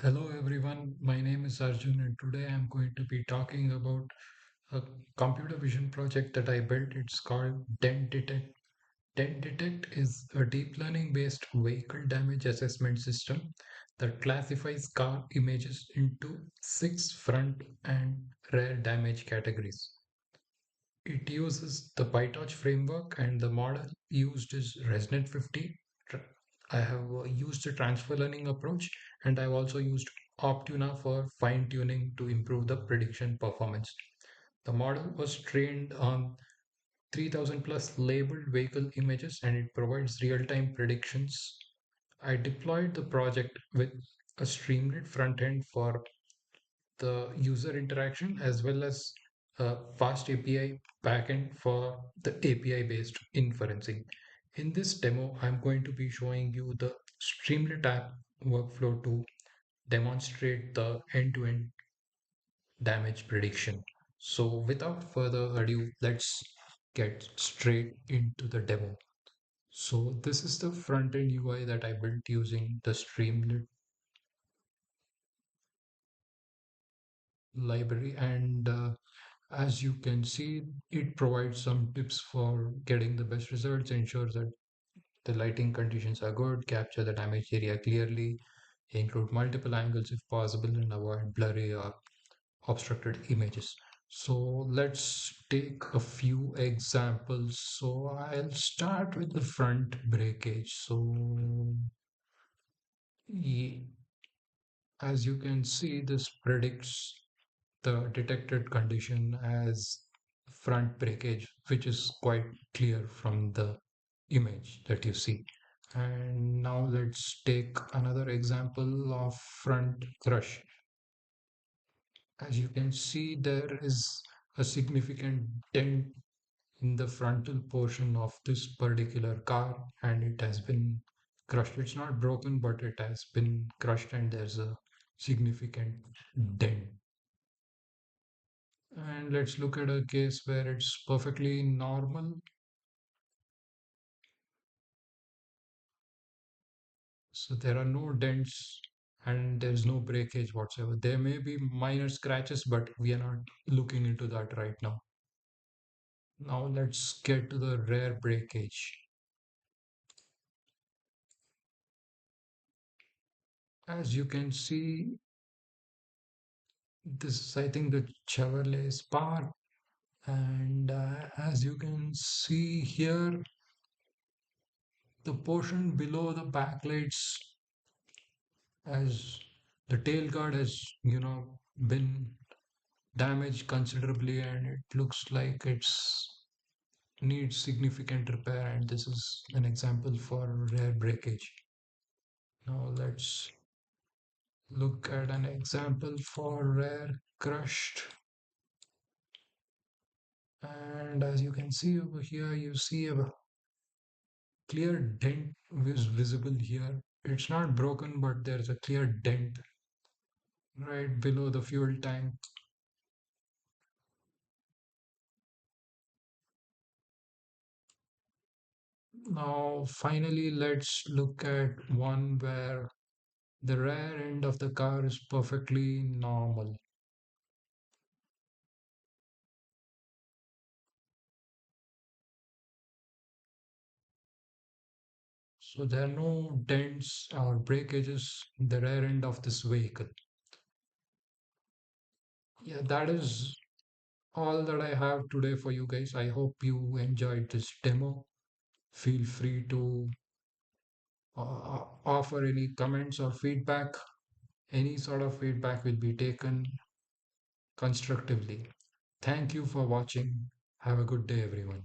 Hello everyone, my name is Arjun and today I'm going to be talking about a computer vision project that I built. It's called DentDetect. DentDetect is a deep learning based vehicle damage assessment system that classifies car images into six front and rear damage categories. It uses the PyTorch framework and the model used is ResNet 50. I have used a transfer learning approach and I've also used Optuna for fine tuning to improve the prediction performance. The model was trained on 3000 plus labeled vehicle images and it provides real time predictions. I deployed the project with a Streamlit front end for the user interaction as well as a fast API backend for the API based inferencing. In this demo, I'm going to be showing you the Streamlit app workflow to demonstrate the end-to-end damage prediction. So without further ado, let's get straight into the demo. So this is the front-end UI that I built using the Streamlit library and as you can see, it provides some tips for getting the best results, ensures that the lighting conditions are good, capture the damaged area clearly, include multiple angles if possible, and avoid blurry or obstructed images. So let's take a few examples. So I'll start with the front breakage. So as you can see, this predicts the detected condition as front breakage, which is quite clear from the image that you see. And now let's take another example of front crush. As you can see, there is a significant dent in the frontal portion of this particular car and it has been crushed. It's not broken, but it has been crushed and there's a significant dent. And let's look at a case where it's perfectly normal. So there are no dents and there's no breakage whatsoever. There may be minor scratches, but we are not looking into that right now. Now let's get to the rare breakage. As you can see, this is, I think, the Chevrolet Spark. And as you can see here, the portion below the backlights as the tail guard has, been damaged considerably and it looks like it's needs significant repair and this is an example for rare breakage. Now let's look at an example for rare crushed. And as you can see over here, you see a clear dent is visible here. It's not broken, but there's a clear dent right below the fuel tank. Now, finally, let's look at one where the rear end of the car is perfectly normal. So there are no dents or breakages in the rear end of this vehicle. Yeah, that is all that I have today for you guys. I hope you enjoyed this demo. Feel free to offer any comments or feedback. Any sort of feedback will be taken constructively. Thank you for watching. Have a good day, everyone.